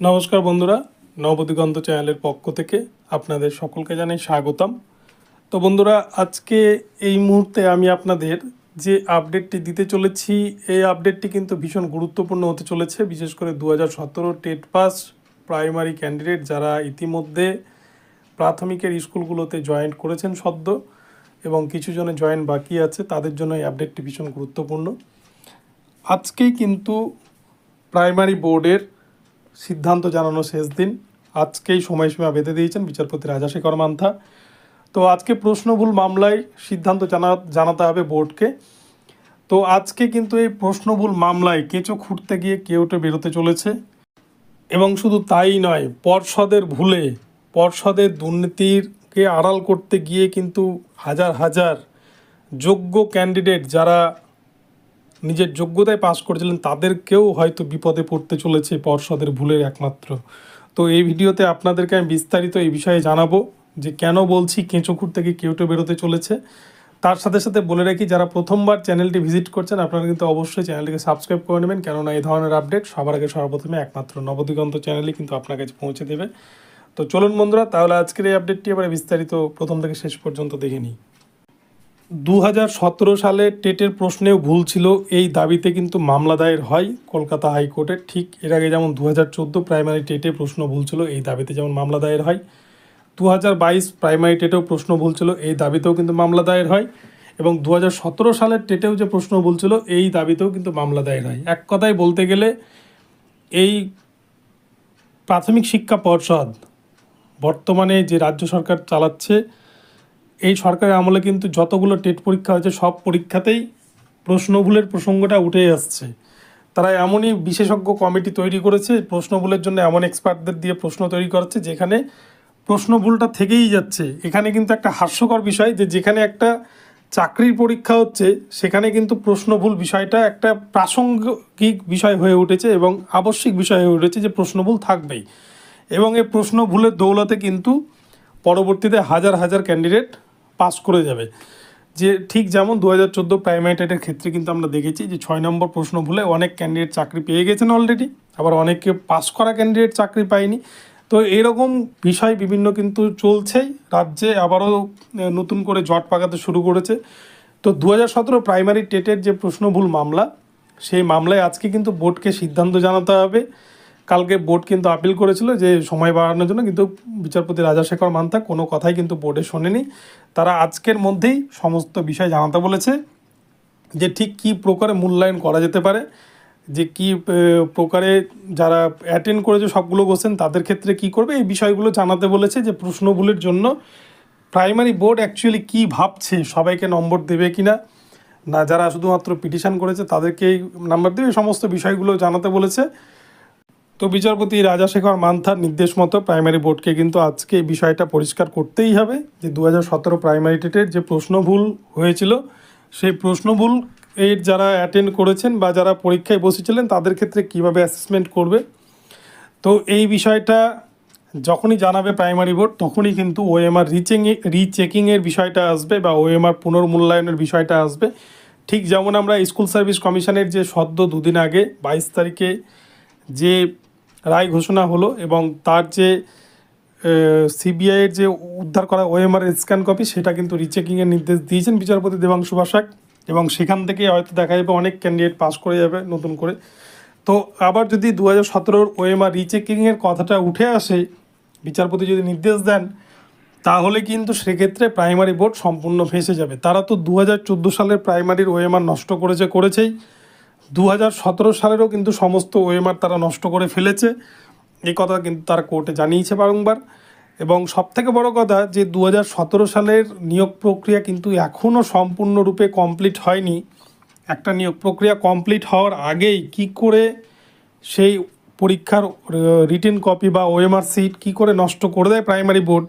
নমস্কার বন্ধুরা, নবদিগন্ত চ্যানেলের পক্ষ থেকে আপনাদের সকলকে জানাই স্বাগতম। তো বন্ধুরা, আজকে এই মুহূর্তে আমি আপনাদের যে আপডেটটি দিতে চলেছি, এই আপডেটটি কিন্তু ভীষণ গুরুত্বপূর্ণ হতে চলেছে। বিশেষ করে 2017 টেট পাস প্রাইমারি ক্যান্ডিডেট যারা ইতিমধ্যে প্রাথমিকের স্কুলগুলোতে জয়েন করেছেন সদ্য এবং কিছু জনে জয়েন বাকি আছে, তাদের জন্য এই আপডেটটি ভীষণ গুরুত্বপূর্ণ। আজকেই কিন্তু প্রাইমারি বোর্ডের সিদ্ধান্ত জানানো শেষ দিন। আজকেই সময়সীমা বেঁধে দিয়েছেন বিচারপতি রাজাশেখর মান্থা। তো আজকে প্রশ্নভুল মামলায় সিদ্ধান্ত জানাতে হবে বোর্ডকে। তো আজকে কিন্তু এই প্রশ্নভুল মামলায় কেঁচো খুঁড়তে গিয়ে কেউটে বেরোতে চলেছে। এবং শুধু তাই নয়, পর্ষদের দুর্নীতিকে আড়াল করতে গিয়ে কিন্তু হাজার হাজার যোগ্য ক্যান্ডিডেট যারা নিজের যোগ্যতায় পাস করেছিলেন তাদেরকেও হয়তো বিপদে পড়তে চলেছে পর্ষদের ভুলের একমাত্র। তো এই ভিডিওতে আপনাদেরকে আমি বিস্তারিত এই বিষয়ে জানাবো যে কেন বলছি কেঁচো খুঁড়তে গিয়ে কেউটে বেরোতে চলেছে। তার সাথে সাথে বলে রাখি, যারা প্রথমবার চ্যানেলটি ভিজিট করছেন আপনারা কিন্তু অবশ্যই চ্যানেলটিকে সাবস্ক্রাইব করে নেবেন, কেননা এই ধরনের আপডেট সবার আগে সর্বপ্রথমে একমাত্র নবদিগন্ত চ্যানেলই কিন্তু আপনার কাছে পৌঁছে দেবে। তো চলুন বন্ধুরা, তাহলে আজকের এই আপডেটটি এবারে বিস্তারিত প্রথম থেকে শেষ পর্যন্ত দেখে নিই। 2017 সালে টেটের প্রশ্নেও ভুল ছিল, এই দাবিতে কিন্তু মামলা দায়ের হয় কলকাতা হাইকোর্টে। ঠিক এর আগে যেমন 2014 প্রাইমারি টেটে প্রশ্ন ভুল ছিল, এই দাবিতে যেমন মামলা দায়ের হয়, 2022 প্রাইমারি টেটেও প্রশ্ন ভুল ছিল, এই দাবিতেও কিন্তু মামলা দায়ের হয়, এবং 2017 সালের টেটেও যে প্রশ্ন ভুল ছিল এই দাবিতেও কিন্তু মামলা দায়ের হয়। এক কথায় বলতে গেলে এই প্রাথমিক শিক্ষা পর্ষদ বর্তমানে যে রাজ্য সরকার চালাচ্ছে, এই সরকারের আমলে কিন্তু যতগুলো টেট পরীক্ষা হয়েছে সব পরীক্ষাতেই প্রশ্নভুলের প্রসঙ্গটা উঠে আসছে। তারা এমনই বিশেষজ্ঞ কমিটি তৈরি করেছে, প্রশ্নভুলের জন্য এমন এক্সপার্টদের দিয়ে প্রশ্ন তৈরি করাচ্ছে যেখানে প্রশ্নভুলটা থেকেই যাচ্ছে। এখানে কিন্তু একটা হাস্যকর বিষয় যে যেখানে একটা চাকরির পরীক্ষা হচ্ছে সেখানে কিন্তু প্রশ্নভুল বিষয়টা একটা প্রাসঙ্গিক বিষয় হয়ে উঠেছে এবং আবশ্যিক বিষয় হয়ে উঠেছে যে প্রশ্নভুল থাকবেই। এবং এই প্রশ্নভুলের দৌলতে কিন্তু পরবর্তীতে হাজার হাজার ক্যান্ডিডেট পাস করে যাবে। যে ঠিক যেমন 2014 প্রাইমারি টেটের ক্ষেত্রে কিন্তু আমরা দেখেছি যে 6 নম্বর প্রশ্ন ভুলে অনেক ক্যান্ডিডেট চাকরি পেয়ে গেছেন অলরেডি, আবার অনেকে পাস করা ক্যান্ডিডেট চাকরি পায়নি। তো এরকম বিষয় বিভিন্ন কিন্তু চলছেই রাজ্যে, আবারও নতুন করে জট পাকাতে শুরু করেছে। তো 2017 প্রাইমারি টেটের যে প্রশ্নভুল মামলা, সেই মামলায় আজকে কিন্তু বোর্ডকে সিদ্ধান্ত জানাতে হবে। কালকে বোর্ড কিন্তু আপিল করেছিল যে সময় বাড়ানোর জন্য, কিন্তু বিচারপতি রাজাশেখর মান্থা কোনো কথাই কিন্তু বোর্ডে শোনেনি। তারা আজকের মধ্যেই সমস্ত বিষয় জানাতে বলেছে যে ঠিক কী প্রকারে মূল্যায়ন করা যেতে পারে, যে কী প্রকারে যারা অ্যাটেন্ড করেছে সবগুলো কোশ্চেন তাদের ক্ষেত্রে কি করবে, এই বিষয়গুলো জানাতে বলেছে। যে প্রশ্নভুলের জন্য প্রাইমারি বোর্ড অ্যাকচুয়ালি কী ভাবছে, সবাইকে নম্বর দেবে কি না, না যারা শুধুমাত্র পিটিশন করেছে তাদেরকেই নাম্বার দেবে, সমস্ত বিষয়গুলো জানাতে বলেছে। তো বিচারপতি রাজাশেখর মান্থার নির্দেশ মতো প্রাইমারি বোর্ডকে কিন্তু আজকে এই বিষয়টা পরিষ্কার করতেই হবে যে 2017 প্রাইমারি টেটের যে প্রশ্নভুল হয়েছিল সেই প্রশ্নভুল এর যারা অ্যাটেন্ড করেছেন বা যারা পরীক্ষায় বসেছিলেন তাদের ক্ষেত্রে কীভাবে অ্যাসেসমেন্ট করবে। তো এই বিষয়টা যখনই জানাবে প্রাইমারি বোর্ড তখনই কিন্তু ওএমআর রিচেকিংয়ের বিষয়টা আসবে বা ওএমআর পুনর্মূল্যায়নের বিষয়টা আসবে। ঠিক যেমন আমরা স্কুল সার্ভিস কমিশনের যে সদ্য দুদিন আগে 22 তারিখে যে রায় ঘোষণা হলো এবং তার যে সিবিআইয়ের যে উদ্ধার করা ওএমআর স্ক্যান কপি সেটা কিন্তু রিচেকিংয়ের নির্দেশ দিয়েছেন বিচারপতি দেবাংশু বসাক, এবং সেখান থেকে হয়তো দেখা যাবে অনেক ক্যান্ডিডেট পাস করে যাবে নতুন করে। তো আবার যদি 2017 ওএমআর রিচেকিংয়ের কথাটা উঠে আসে, বিচারপতি যদি নির্দেশ দেন, তাহলে কিন্তু সেক্ষেত্রে প্রাইমারি বোর্ড সম্পূর্ণ ফেঁসে যাবে। তারা তো 2014 সালের প্রাইমারির ওএমআর নষ্ট করেছেই, 2017 সালেরও কিন্তু সমস্ত ওএমআর তারা নষ্ট করে ফেলেছে, এই কথা কিন্তু তারা কোর্টে জানিয়েছে বারংবার। এবং সবথেকে বড় কথা যে 2017 সালের নিয়োগ প্রক্রিয়া কিন্তু এখনও সম্পূর্ণরূপে কমপ্লিট হয়নি। একটা নিয়োগ প্রক্রিয়া কমপ্লিট হওয়ার আগেই কি করে সেই পরীক্ষার রিটেন কপি বা ওএমআর সিট কী করে নষ্ট করে দেয় প্রাইমারি বোর্ড,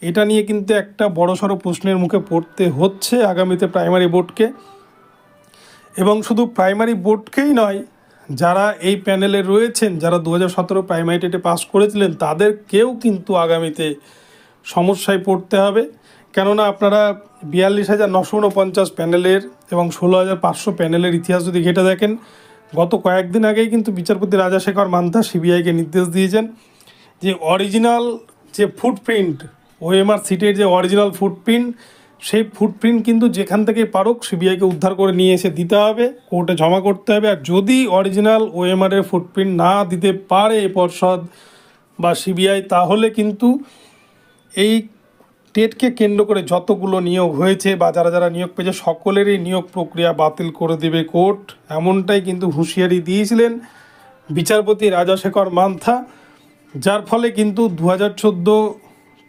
এটা নিয়ে কিন্তু একটা বড়সড় প্রশ্নের মুখে পড়তে হচ্ছে আগামীতে প্রাইমারি বোর্ডকে। এবং শুধু প্রাইমারি বোর্ডকেই নয়, যারা এই প্যানেলে রয়েছেন, যারা 2017 প্রাইমারি টেটে পাস করেছিলেন তাদেরকেও কিন্তু আগামীতে সমস্যায় পড়তে হবে। কেননা আপনারা 42,949 প্যানেলের এবং 16,500 প্যানেলের ইতিহাস যদি ঘেটে দেখেন, গত কয়েকদিন আগেই কিন্তু বিচারপতি রাজাশেখর মান্থা সিবিআইকে নির্দেশ দিয়েছেন যে অরিজিনাল যে ফুটপ্রিন্ট ওএমআর সিটের যে অরিজিনাল ফুটপ্রিন্ট, সেই ফুটপ্রিন্ট কিন্তু যেখান থেকে পারুক সিবিআইকে উদ্ধার করে নিয়ে এসে দিতে হবে, কোর্টে জমা করতে হবে। আর যদি অরিজিনাল ওএমআরের ফুটপ্রিন্ট না দিতে পারে পর্ষদ বা সিবিআই, তাহলে কিন্তু এই টেটকে কেন্দ্র করে যতগুলো নিয়োগ হয়েছে বা যারা যারা নিয়োগ পেয়েছে সকলেরই নিয়োগ প্রক্রিয়া বাতিল করে দেবে কোর্ট, এমনটাই কিন্তু হুঁশিয়ারি দিয়েছিলেন বিচারপতি রাজাশেখর মান্থা। যার ফলে কিন্তু 2014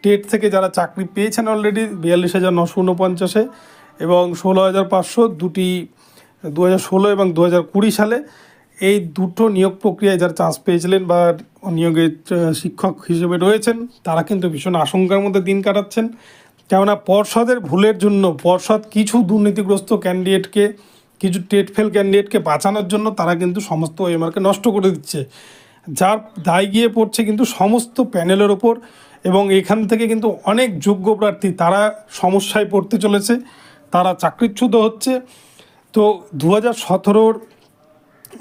টেট থেকে যারা চাকরি পেয়েছেন অলরেডি 42,949 এবং 16,500 দুটি 2016 এবং 2020 সালে, এই দুটো নিয়োগ প্রক্রিয়ায় যারা চান্স পেয়েছিলেন বা নিয়োগের শিক্ষক হিসেবে রয়েছেন, তারা কিন্তু ভীষণ আশঙ্কার মধ্যে দিন কাটাচ্ছেন। কেননা পর্ষদের ভুলের জন্য পর্ষদ কিছু দুর্নীতিগ্রস্ত ক্যান্ডিডেটকে, কিছু টেট ফেল ক্যান্ডিডেটকে বাঁচানোর জন্য তারা কিন্তু সমস্ত ওএমআরকে নষ্ট করে দিচ্ছে, যার দায় গিয়ে পড়ছে কিন্তু সমস্ত প্যানেলের ওপর। এবং এখান থেকে কিন্তু অনেক যোগ্য প্রার্থী তারা সমস্যায় পড়তে চলেছে, তারা চাকরিচ্যুত হচ্ছে। তো 2017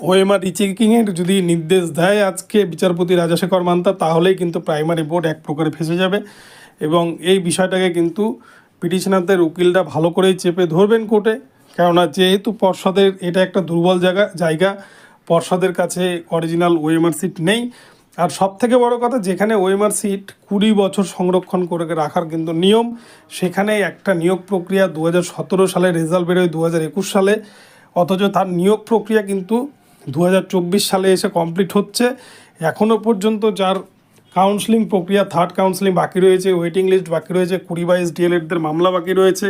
ওএমআর রিচেকিংয়ের যদি নির্দেশ দেয় আজকে বিচারপতি রাজাশেখর মান্থা, তাহলেই কিন্তু প্রাইমারি বোর্ড এক প্রকারে ফেঁসে যাবে। এবং এই বিষয়টাকে কিন্তু পিটিশনারদের উকিলরা ভালো করেই চেপে ধরবেন কোর্টে, কেননা যেহেতু পর্ষদের এটা একটা দুর্বল জায়গা, পর্ষদের কাছে অরিজিনাল ওএমআর সিট নেই। আর সব থেকে বড় কথা, যেখানে ওএমআর সিট 20 বছর সংরক্ষণ করে রাখার কিন্তু নিয়ম, সেখানে একটা নিয়োগ প্রক্রিয়া 2017 সালে রেজাল্ট বেরোয় 2021 সালে, অথচ তার নিয়োগ প্রক্রিয়া কিন্তু 2024 সালে এসে কমপ্লিট হচ্ছে। এখনও পর্যন্ত যার কাউন্সেলিং প্রক্রিয়া, থার্ড কাউন্সেলিং বাকি রয়েছে, ওয়েটিং লিস্ট বাকি রয়েছে, 20-22 ডিএলএডদের মামলা বাকি রয়েছে,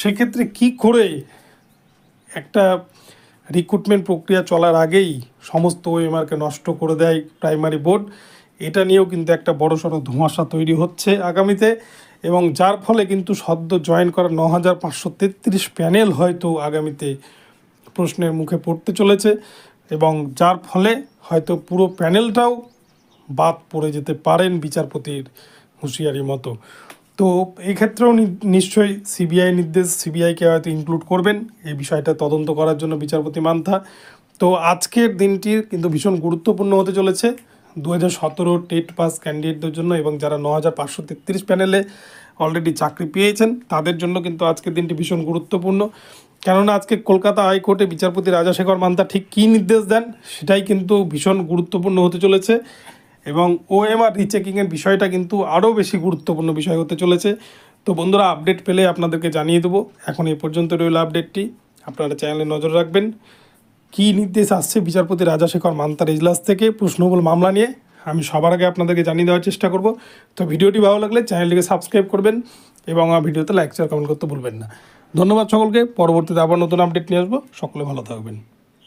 সেক্ষেত্রে কি করে একটা রিক্রুটমেন্ট প্রক্রিয়া চলার আগেই সমস্ত ওএমআরকে নষ্ট করে দেয় প্রাইমারি বোর্ড, এটা নিয়েও কিন্তু একটা বড়সড় ধোঁয়াশা তৈরি হচ্ছে আগামীতে। এবং যার ফলে কিন্তু সদ্য জয়েন করা 9,533 প্যানেল হয়তো আগামীতে প্রশ্নের মুখে পড়তে চলেছে, এবং যার ফলে হয়তো পুরো প্যানেলটাও বাদ পড়ে যেতে পারেন বিচারপতির হুঁশিয়ারি মতো। তো এই ক্ষেত্রেও নিশ্চয়ই সিবিআই নির্দেশ, সিবিআইকে হয়তো ইনক্লুড করবেন এই বিষয়টা তদন্ত করার জন্য বিচারপতি মান্থা। তো আজকের দিনটি কিন্তু ভীষণ গুরুত্বপূর্ণ হতে চলেছে 2017 টেট পাস ক্যান্ডিডেটদের জন্য, এবং যারা 9,533 প্যানেলে অলরেডি চাকরি পেয়েছেন তাদের জন্য কিন্তু আজকের দিনটি ভীষণ গুরুত্বপূর্ণ। কেননা আজকে কলকাতা হাইকোর্টে বিচারপতি রাজাশেখর মান্থা ঠিক কী নির্দেশ দেন সেটাই কিন্তু ভীষণ গুরুত্বপূর্ণ হতে চলেছে। এবং ওএমআর রিচেকিংয়ের বিষয়টা কিন্তু আরও বেশি গুরুত্বপূর্ণ বিষয় হতে চলেছে। তো বন্ধুরা, আপডেট পেলে আপনাদেরকে জানিয়ে দেবো। এখন এই পর্যন্ত রইল আপডেটটি, আপনারা চ্যানেলে নজর রাখবেন কী নির্দেশ আসছে বিচারপতি রাজাশেখর মান্থার এজলাস থেকে প্রশ্নবহুল মামলা নিয়ে, আমি সবার আগে আপনাদেরকে জানিয়ে দেওয়ার চেষ্টা করব। তো ভিডিওটি ভালো লাগলে চ্যানেলটিকে সাবস্ক্রাইব করবেন এবং আমার ভিডিওতে লাইক শেয়ার কমেন্ট করতে ভুলবেন না। ধন্যবাদ সকলকে। পরবর্তীতে আবার নতুন আপডেট নিয়ে আসবো। সকলে ভালো থাকবেন।